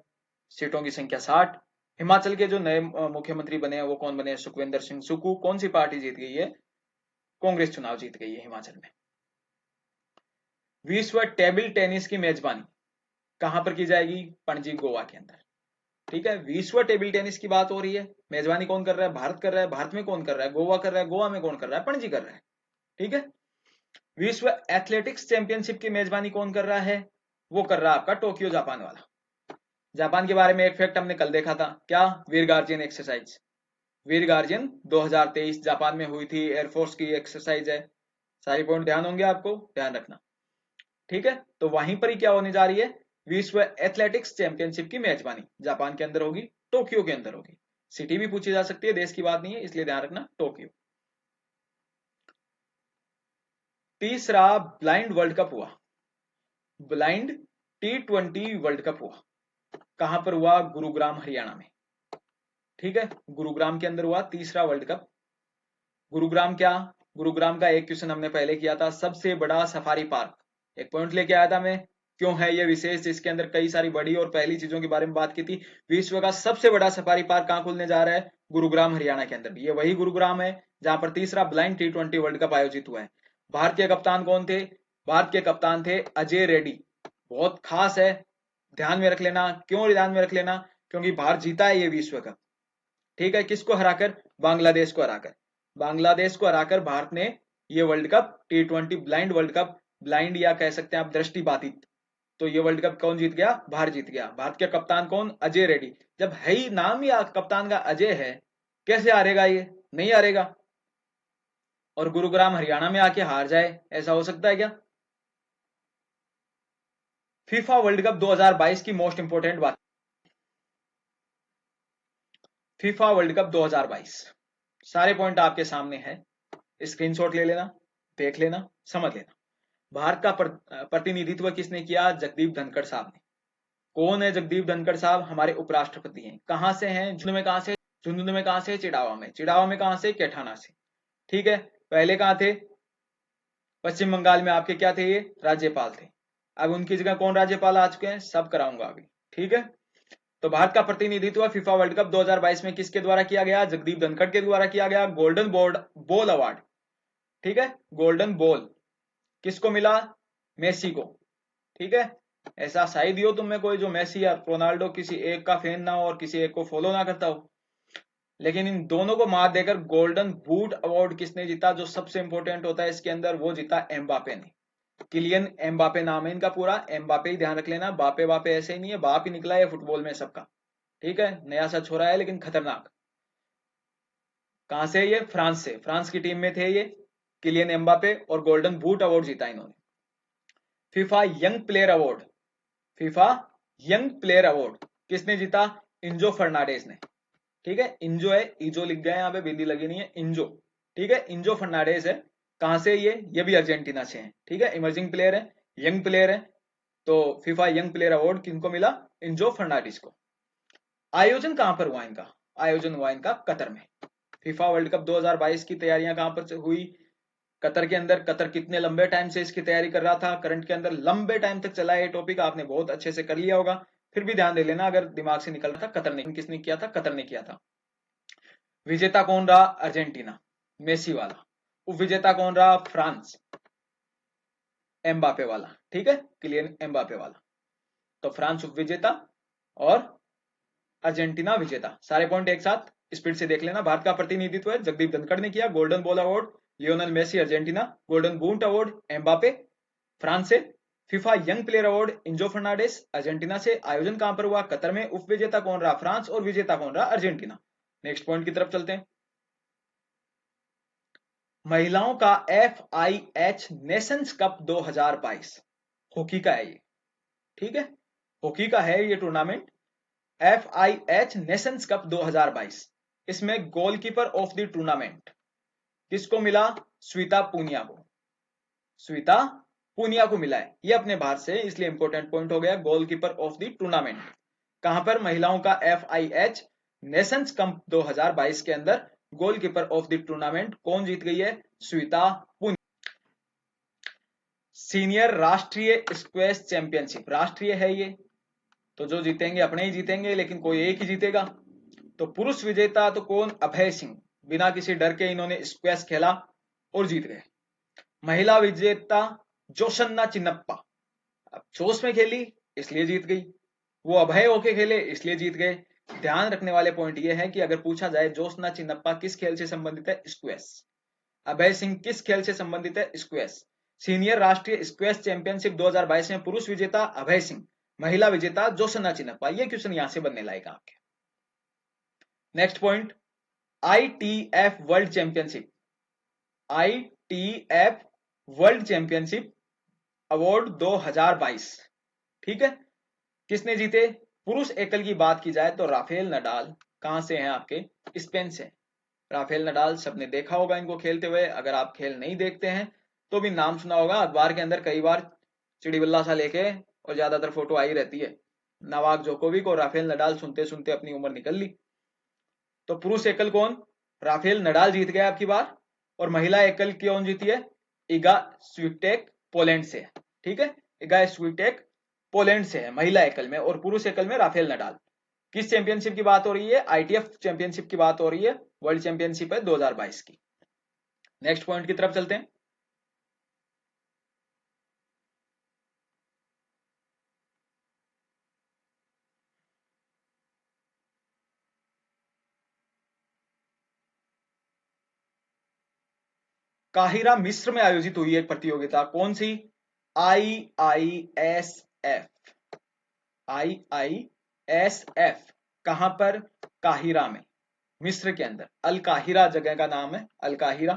सीटों की संख्या 60। हिमाचल के जो नए मुख्यमंत्री बने हैं वो कौन बने हैं, सुखविंदर सिंह सुक्खू। कौन सी पार्टी जीत गई है, कांग्रेस चुनाव जीत गई है हिमाचल में। विश्व टेबल टेनिस की मेजबानी कहां पर की जाएगी, पणजी, गोवा के अंदर, ठीक है। विश्व टेबल टेनिस की बात हो रही है, मेजबानी कौन कर रहा है, भारत कर रहा है, भारत में कौन कर रहा है, गोवा कर रहा है, गोवा में कौन कर रहा है, पणजी कर रहा है, ठीक है। विश्व एथलेटिक्स चैंपियनशिप की मेजबानी कौन कर रहा है, वो कर रहा है आपका टोक्यो, जापान वाला। जापान के बारे में एक फैक्ट हमने कल देखा था, क्या, वीर गार्जियन एक्सरसाइज, वीर गार्जियन 2023 जापान में हुई थी, एयरफोर्स की एक्सरसाइज है। सारी पॉइंट ध्यान होंगे आपको, ध्यान रखना, ठीक है। तो वहीं पर ही क्या होने जा रही है, विश्व एथलेटिक्स चैंपियनशिप की मेजबानी जापान के अंदर होगी, टोक्यो के अंदर होगी। सिटी भी पूछी जा सकती है, देश की बात नहीं है, इसलिए ध्यान रखना टोक्यो। तीसरा ब्लाइंड वर्ल्ड कप हुआ, ब्लाइंड T20 वर्ल्ड कप हुआ, कहां पर हुआ, गुरुग्राम, हरियाणा में, ठीक है। गुरुग्राम के अंदर हुआ तीसरा वर्ल्ड कप। गुरुग्राम क्या, गुरुग्राम का एक क्वेश्चन हमने पहले किया था, सबसे बड़ा सफारी पार्क, एक पॉइंट लेके आया था मैं, क्यों है ये विशेष, जिसके अंदर कई सारी बड़ी और पहली चीजों के बारे में बात की थी। विश्व का सबसे बड़ा सफारी पार्क कहां खुलने जा रहा है, गुरुग्राम, हरियाणा के अंदर। ये वही गुरुग्राम है जहां पर तीसरा ब्लाइंड T20 वर्ल्ड कप आयोजित हुआ है। भारत के कप्तान कौन थे, भारत के कप्तान थे अजय रेड्डी, बहुत खास है, ध्यान में रख लेना। क्यों ध्यान में रख लेना, क्योंकि भारत जीता है ये विश्व कप, ठीक है। किसको हराकर, बांग्लादेश को हराकर। बांग्लादेश को हराकर भारत ने ये world cup T20 blind world cup, blind या कह सकते हैं आप दृष्टिबाधित, तो ये वर्ल्ड कप कौन जीत गया? भारत जीत गया। भारत के कप्तान कौन? अजय रेड्डी। जब है ही नाम ही कप्तान का अजय है, कैसे हारेगा? ये नहीं हारेगा। और गुरुग्राम हरियाणा में आके हार जाए, ऐसा हो सकता है क्या? फीफा वर्ल्ड कप 2022 की मोस्ट इंपोर्टेंट बात, फीफा वर्ल्ड कप 2022 सारे पॉइंट आपके सामने है, स्क्रीनशॉट ले लेना, देख लेना, समझ लेना। भारत का प्रतिनिधित्व किसने किया? जगदीप धनखड़ साहब ने। कौन है जगदीप धनखड़ साहब? हमारे उपराष्ट्रपति हैं। कहां से हैं? झुंझुनू में। कहां से? झुंझुनू में। कहां से? चिड़ावा में। चिड़ावा में कहां से? कैठाना से। ठीक है। पहले कहां थे? पश्चिम बंगाल में आपके क्या थे? ये राज्यपाल थे। अब उनकी जगह कौन राज्यपाल आ चुके हैं? सब कराऊंगा अभी। ठीक है। तो भारत का प्रतिनिधित्व फीफा वर्ल्ड कप 2022 में किसके द्वारा किया गया? जगदीप धनखड़ के द्वारा किया गया। गोल्डन बॉल अवार्ड, ठीक है, गोल्डन बॉल किसको मिला? मेसी को। ठीक है। ऐसा शायद ही हो तुम में कोई जो मेसी या रोनाल्डो किसी एक का फैन ना हो और किसी एक को फॉलो ना करता हो, लेकिन इन दोनों को मात देकर गोल्डन बूट अवार्ड किसने जीता? जो सबसे इंपॉर्टेंट होता है इसके अंदर, वो जीता एम्बापे ने। किलियन एम्बापे नाम है इनका पूरा, एम्बापे ही ध्यान रख लेना, बापे बापे ऐसे ही नहीं है, बाप ही निकला है फुटबॉल में सबका। ठीक है। नया सा छोरा है लेकिन खतरनाक। कहां से? ये फ्रांस से, फ्रांस की टीम में थे ये किलियन एम्बापे, और गोल्डन बूट अवार्ड जीता इन्होंने। FIFA young player award, FIFA young player award किसने जीता? इंजो फर्नांडिस ने। ठीक है। इंजो है, इजो लिख गया यहाँ पे, बिंदी लगी नहीं है, इंजो। ठीक है। इंजो फर्नांडिस है। कहां से? ये भी अर्जेंटीना से है। ठीक है। इमर्जिंग प्लेयर है, यंग प्लेयर है। तो फीफा यंग प्लेयर अवार्ड किनको मिला? इंजो फर्नांडिस को। आयोजन कहां पर हुआ इनका? आयोजन हुआ इनका कतर में। फीफा वर्ल्ड कप 2022 की तैयारियां कहां पर हुई? कतर के अंदर। कतर कितने लंबे टाइम से इसकी तैयारी कर रहा था? करंट के अंदर लंबे टाइम तक चला ये टॉपिक, आपने बहुत अच्छे से कर लिया होगा, फिर भी ध्यान दे लेना अगर दिमाग से निकल रहा था। कतर ने, किसने किया था? कतर ने किया था। विजेता कौन रहा? अर्जेंटीना, मेसी वाला। उपविजेता कौन रहा? फ्रांस, एम्बापे वाला। ठीक है। किलियन एम्बापे वाला। तो फ्रांस उपविजेता और अर्जेंटीना विजेता। सारे पॉइंट एक साथ स्पीड से देख लेना। भारत का प्रतिनिधित्व है जगदीप धनखड़ ने किया। Golden ball award Lionel Messi Argentina. Golden boot award Mbappe France से। FIFA young player award Enzo Fernandez Argentina से। आयोजन कहां पर हुआ? कतर में। उपविजेता कौन रहा? फ्रांस, और विजेता कौन रहा? अर्जेंटीना। नेक्स्ट पॉइंट की तरफ चलते हैं। महिलाओं का FIH नेशंस कप 2022 हॉकी का है ये। ठीक है। हॉकी का है ये टूर्नामेंट, FIH नेशंस कप 2022। इसमें गोलकीपर ऑफ द टूर्नामेंट किसको मिला? स्विता पूनिया को। स्विता पूनिया को मिला है। ये अपने भारत से, इसलिए इंपॉर्टेंट पॉइंट हो गया, गोलकीपर ऑफ द टूर्नामेंट। कहां पर? महिलाओं का FIH नेशंस कप 2022 के अंदर गोलकीपर ऑफ द टूर्नामेंट कौन जीत गई है? स्विता पूनिया। सीनियर राष्ट्रीय स्क्वैश चैंपियनशिप, राष्ट्रीय है ये, तो जो जीतेंगे अपने ही जीतेंगे, लेकिन कोई एक ही जीतेगा। तो पुरुष विजेता तो कौन? अभय सिंह। बिना किसी डर के इन्होंने स्क्वैश खेला और जीत गए। महिला विजेता जोशन्ना चिन्नप्पा, अब जोश में खेली इसलिए जीत गई, वो अभय होके खेले इसलिए जीत गए। ध्यान रखने वाले पॉइंट ये है कि अगर पूछा जाए जोशना चिन्नप्पा किस खेल से संबंधित है? स्क्वैश। अभय सिंह किस खेल से संबंधित है? स्क्वैश। सीनियर राष्ट्रीय स्क्वैश चैंपियनशिप 2022 में पुरुष विजेता अभय सिंह, महिला विजेता जोशना चिन्नप्पा। ये क्वेश्चन यहां से बनने लायक आपके। Next point, ITF world championship, ITF world championship award 2022। ठीक है। किसने जीते? पुरुष एकल की बात की जाए तो राफेल नडाल। कहां से हैं आपके? स्पेन से। राफेल नडाल सबने देखा होगा इनको खेलते हुए, अगर आप खेल नहीं देखते हैं तो भी नाम सुना होगा, अखबार के अंदर कई बार चिड़ीबल्ला सा लेके, और ज्यादातर फोटो आई रहती है। नवाक जोकोविक और राफेल नडाल सुनते सुनते अपनी उम्र निकल ली। तो पुरुष एकल कौन? राफेल नडाल जीत गया आपकी बार। और महिला एकल कौन जीती है? इगा स्विटेक पोलैंड से। ठीक है। इगा स्विटेक पोलैंड से है महिला एकल में, और पुरुष एकल में राफेल नडाल। किस चैंपियनशिप की बात हो रही है? ITF चैंपियनशिप की बात हो रही है, वर्ल्ड चैंपियनशिप है 2022 की। नेक्स्ट पॉइंट की तरफ चलते हैं। काहिरा मिस्र में आयोजित हुई एक प्रतियोगिता, कौन सी? IISF। IISF कहां पर? काहिरा में, मिस्र के अंदर। अल काहिरा जगह का नाम है, अल काहिरा,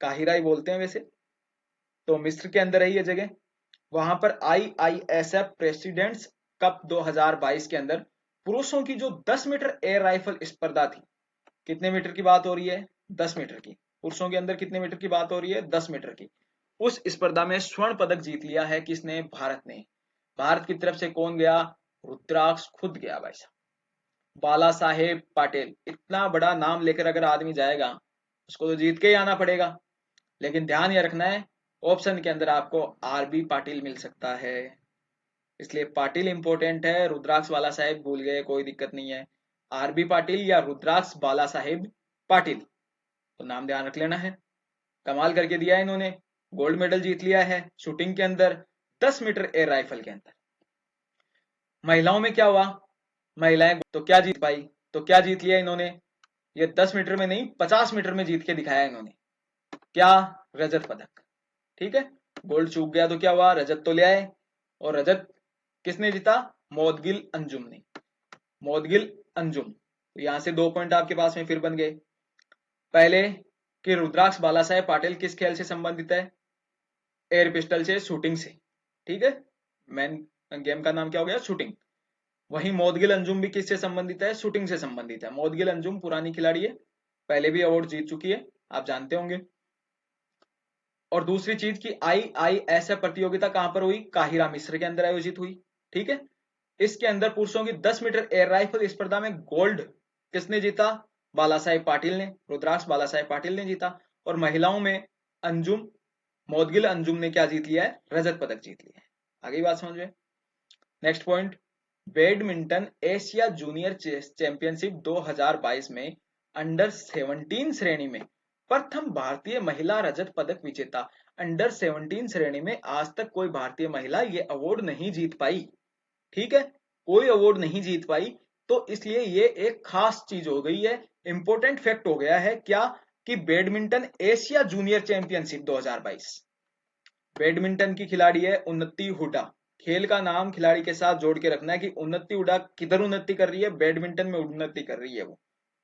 काहिरा ही बोलते हैं वैसे, तो मिस्र के अंदर है ये जगह। वहां पर IISF प्रेसिडेंट्स कप 2022 के अंदर पुरुषों की जो 10 मीटर एयर राइफल स्पर्धा थी, कितने मीटर की बात हो रही है? 10 मीटर की। पुरुषों के अंदर कितने मीटर की बात हो रही है? 10 मीटर की। उस स्पर्धा में स्वर्ण पदक जीत लिया है किसने? भारत ने। भारत की तरफ से कौन गया? रुद्राक्ष खुद गया भाई साहब, बाला साहेब पाटिल। इतना बड़ा नाम लेकर अगर आदमी जाएगा उसको तो जीत के ही आना पड़ेगा। लेकिन ध्यान ये रखना है, ऑप्शन के अंदर आपको RB पाटिल मिल सकता है, इसलिए पाटिल इंपॉर्टेंट है। रुद्राक्ष बाला साहेब भूल गए, कोई दिक्कत नहीं है। RB पाटिल या रुद्राक्ष बाला साहेब पाटिल, तो नाम ध्यान रख लेना है। कमाल करके दिया है इन्होंने, गोल्ड मेडल जीत लिया है शूटिंग के अंदर, 10 मीटर एयर राइफल के अंदर। महिलाओं में क्या हुआ? महिलाएं तो क्या जीत पाई? तो क्या जीत लिया इन्होंने? ये 10 मीटर में नहीं, 50 मीटर में जीत के दिखाया इन्होंने। क्या? रजत पदक। ठीक है, गोल्ड चूक गया तो क्या हुआ? रजत तो ले आए। और रजत किसने जीता? मोदगिल अंजुम ने। मोदगिल अंजुम, यहां से 2 पॉइंट आपके पास में फिर बन गए। पहले कि रुद्राक्ष बाला साहेब पाटिल किस खेल से संबंधित है? एयर पिस्टल से, शूटिंग से। ठीक है, मेन गेम का नाम क्या हो गया? शूटिंग। वहीं मोदगिल अंजुम भी किससे संबंधित है? शूटिंग से संबंधित है। मोदगिल अंजुम पुरानी खिलाड़ी है, पहले भी अवार्ड जीत चुकी है, आप जानते होंगे। और दूसरी चीज की IISF प्रतियोगिता कहां पर हुई? काहिरा मिस्र के अंदर आयोजित हुई। ठीक है, इसके अंदर पुरुषों की 10 मीटर एयर राइफल स्पर्धा में गोल्ड किसने जीता? बाला साहेब पाटिल ने, रुद्राक्ष बाला साहेब पाटिल ने जीता। और महिलाओं में अंजुम, मोदगिल अंजुम ने क्या जीत लिया है? रजत पदक जीत लिया है। आगे बात समझ में। Next point, badminton Asia junior championship 2022 में अंडर 17 श्रेणी में प्रथम भारतीय महिला रजत पदक विजेता। अंडर 17 श्रेणी में आज तक कोई भारतीय महिला ये अवार्ड नहीं जीत पाई। ठीक है, कोई अवार्ड नहीं जीत पाई, तो इसलिए ये एक खास चीज हो गई है, इंपॉर्टेंट फैक्ट हो गया है। क्या? कि badminton Asia junior championship 2022, badminton की खिलाड़ी है उन्नति हुडा। खेल का नाम खिलाड़ी के साथ जोड़ के रखना है कि उन्नति हुडा किधर उन्नति कर रही है? बैडमिंटन में उन्नति कर रही है वो।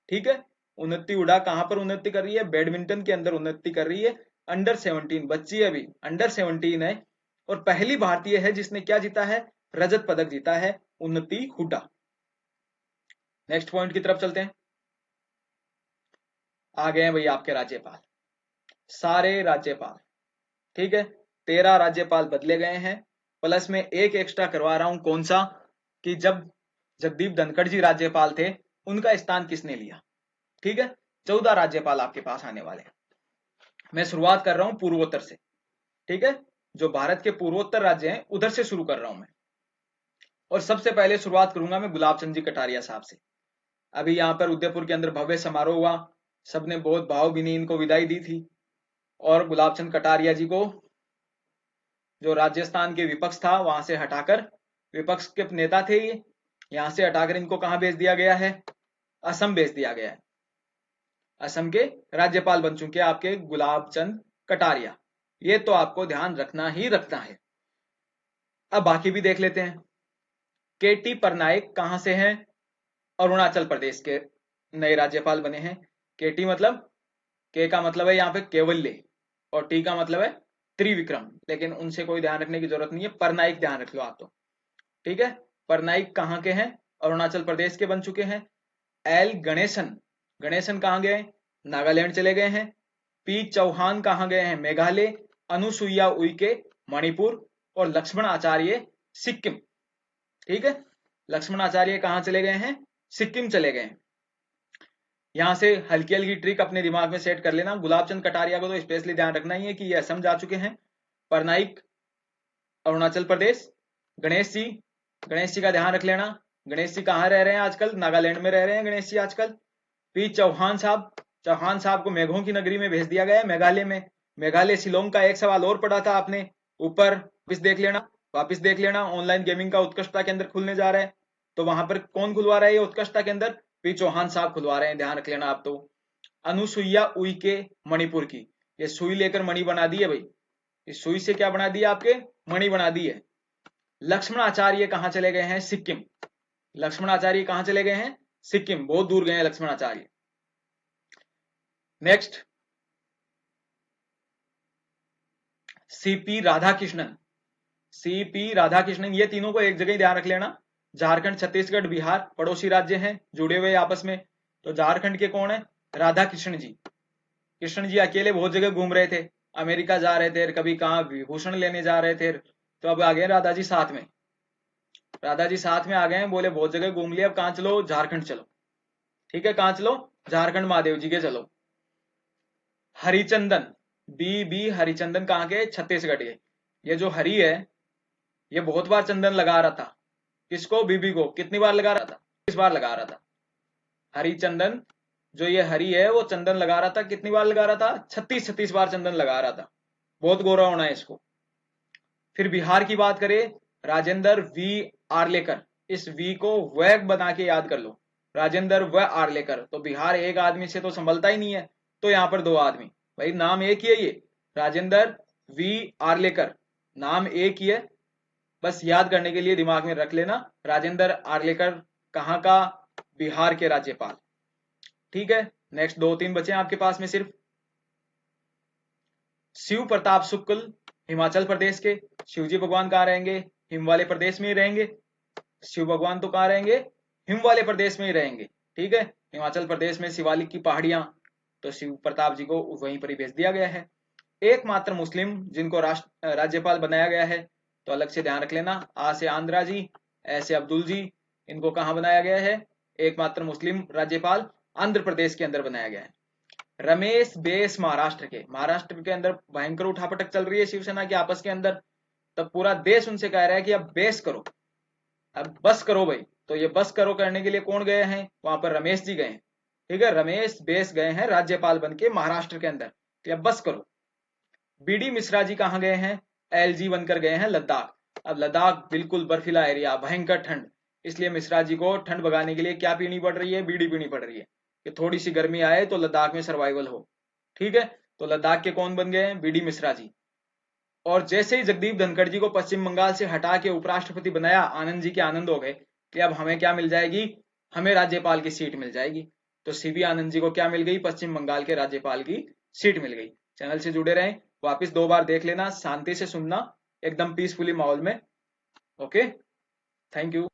ठीक है, उन्नति हुडा कहां पर उन्नति कर रही है? बैडमिंटन के अंदर उन्नति कर रही है। अंडर 17 बच्ची है, अभी अंडर 17 है, और पहली भारतीय है जिसने क्या जीता है? रजत पदक जीता है, उन्नति हुडा। नेक्स्ट पॉइंट की तरफ चलते हैं। आ गए हैं भैया आपके राज्यपाल, सारे राज्यपाल। ठीक है, 13 राज्यपाल बदले गए हैं, प्लस में एक एक्स्ट्रा करवा रहा हूं। कौन सा? कि जब जगदीप धनखड़ जी राज्यपाल थे, उनका स्थान किसने लिया? ठीक है, 14 राज्यपाल आपके पास आने वाले हैं। मैं शुरुआत कर रहा हूं पूर्वोत्तर से। ठीक है, जो भारत के पूर्वोत्तर राज्य हैं उधर से शुरू कर रहा हूं मैं। और सबसे पहले शुरुआत करूंगा मैं गुलाब चंद जी कटारिया साहब से। अभी यहाँ पर उदयपुर के अंदर भव्य समारोह हुआ, सबने बहुत भावभीनी इनको विदाई दी थी। और गुलाब चंद कटारिया जी को, जो राजस्थान के विपक्ष था वहां से हटाकर, विपक्ष के नेता थे ये, यहां से हटाकर इनको कहां भेज दिया गया है? असम भेज दिया गया है। असम के राज्यपाल बन चुके हैं आपके गुलाब चंद कटारिया। ये तो आपको ध्यान रखना ही रखना है। अब बाकी भी देख लेते हैं। KT पटनायक कहां से हैं? अरुणाचल प्रदेश के नए राज्यपाल बने हैं। KT मतलब, के का मतलब है यहाँ पे केवल्य, और टी का मतलब है त्रिविक्रम, लेकिन उनसे कोई ध्यान रखने की जरूरत नहीं है, पटनायक ध्यान रख लो आप तो। ठीक है, पटनायक कहाँ के हैं? अरुणाचल प्रदेश के बन चुके हैं। L गणेशन, गणेशन कहाँ गए? नागालैंड चले गए हैं। P चौहान कहाँ गए हैं? मेघालय। अनुसुईया उइके मणिपुर। और लक्ष्मण आचार्य सिक्किम। ठीक है, लक्ष्मण आचार्य कहाँ चले गए हैं? सिक्किम चले गए हैं। यहां से हल्की हल्की ट्रिक अपने दिमाग में सेट कर लेना। गुलाब चंद कटारिया को तो स्पेशली ध्यान रखना ही है कि ये असम जा चुके हैं। पटनायक अरुणाचल प्रदेश। गणेश जी, गणेश जी का ध्यान रख लेना। गणेश जी कहाँ रह रहे हैं आजकल? नागालैंड में रह रहे हैं गणेश जी आजकल। P चौहान साहब, चौहान साहब को मेघों की नगरी में भेज दिया गया है, मेघालय में। मेघालय शिलोंग का एक सवाल और पढ़ा था आपने ऊपर, वापिस देख लेना, वापिस देख लेना। ऑनलाइन गेमिंग का उत्कृष्टता केंद्र खुलने जा रहा है, तो वहां पर कौन खुलवा रहा है ये उत्कृष्टता केंद्र? P चौहान साहब खुलवा रहे हैं, ध्यान रख लेना आप तो। अनुसुईया उइके मणिपुर की, ये सुई लेकर मणि बना दी है भाई, इस सुई से क्या बना दिया आपके, मणि बना दी है। लक्ष्मणाचार्य कहां चले गए हैं, सिक्किम। लक्ष्मणाचार्य कहां चले गए हैं, सिक्किम, बहुत दूर गए हैं Lakshmanacharya. Next CP Radhakrishnan. CP Radhakrishnan, ये तीनों को एक जगह ही ध्यान रख लेना। झारखंड, छत्तीसगढ़, बिहार पड़ोसी राज्य हैं, जुड़े हुए आपस में। तो झारखंड के कौन है, राधा कृष्ण जी। कृष्ण जी अकेले बहुत जगह घूम रहे थे, अमेरिका जा रहे थे, कभी कहाँ विभूषण लेने जा रहे थे, तो अब आ गए राधा जी साथ में। राधा जी साथ में आ गए, बोले बहुत जगह घूम लिया, अब कहाँ चलो, झारखंड चलो। ठीक है, कहाँ चलो, झारखंड महादेव जी के चलो। हरिचंदन, बी हरिचंदन कहाँ के, छत्तीसगढ़ के। ये जो हरि है, ये बहुत बार चंदन लगा रहा था। किसको, बीबी को। कितनी बार लगा रहा था, 30 बार लगा रहा था। हरिचंदन, जो ये हरि है वो चंदन लगा रहा था, कितनी बार लगा रहा था, 36 बार चंदन लगा रहा था। बहुत गोरा होना है इसको। फिर बिहार की बात करें, राजेंद्र वी आर्लेकर। इस वी को वैग बना के याद कर लो, राजेंद्र व आर्लेकर। तो बिहार एक आदमी से तो संभलता ही नहीं है, तो यहां पर दो आदमी, भाई नाम एक ही है ये, राजेंद्र वी आर्लेकर, नाम एक ही है। बस याद करने के लिए दिमाग में रख लेना, राजेंद्र आर्लेकर कहां का, बिहार के राज्यपाल। ठीक है, नेक्स्ट 2-3 बचे आपके पास में सिर्फ। शिव प्रताप शुक्ल, हिमाचल प्रदेश के। शिवजी भगवान कहाँ रहेंगे, हिम वाले प्रदेश में ही रहेंगे। शिव भगवान तो कहाँ रहेंगे, हिम वाले प्रदेश में ही रहेंगे। ठीक है, हिमाचल प्रदेश में शिवालिक की पहाड़ियां, तो शिव प्रताप जी को वहीं पर ही भेज दिया गया है। एकमात्र मुस्लिम जिनको राज्यपाल बनाया गया है, तो अलग से ध्यान रख लेना, आ से आंध्रा जी, ऐसे अब्दुल जी, इनको कहां बनाया गया है, एकमात्र मुस्लिम राज्यपाल आंध्र प्रदेश के अंदर बनाया गया है। रमेश बेस महाराष्ट्र के, महाराष्ट्र के अंदर भयंकर उठापटक चल रही है शिवसेना के आपस के अंदर, तब पूरा देश उनसे कह रहा है कि अब बेस करो, अब बस करो भाई। तो ये बस करो करने के लिए कौन गए हैं, वहां पर रमेश जी गए हैं। ठीक है, रमेश बेस गए हैं राज्यपाल बन के महाराष्ट्र के अंदर, कि अब बस करो। बीडी मिश्रा जी कहाँ गए हैं, एलजी बनकर गए हैं लद्दाख। अब लद्दाख बिल्कुल बर्फीला एरिया, भयंकर ठंड, इसलिए मिश्रा जी को ठंड भगाने के लिए क्या पीनी पड़ रही है, बीड़ी पीनी पड़ रही है, कि थोड़ी सी गर्मी आए तो लद्दाख में सर्वाइवल हो। ठीक है, तो लद्दाख के कौन बन गए हैं, बीडी मिश्रा जी। और जैसे ही जगदीप धनखड़ जी को पश्चिम बंगाल से हटा के उपराष्ट्रपति बनाया, आनंद जी के आनंद हो गए कि अब हमें क्या मिल जाएगी, हमें राज्यपाल की सीट मिल जाएगी। तो सीवी आनंद जी को क्या मिल गई, पश्चिम बंगाल के राज्यपाल की सीट मिल गई। चैनल से जुड़े रहें, वापिस 2 बार देख लेना, शांति से सुनना, एकदम पीसफुली माहौल में। Okay, thank you.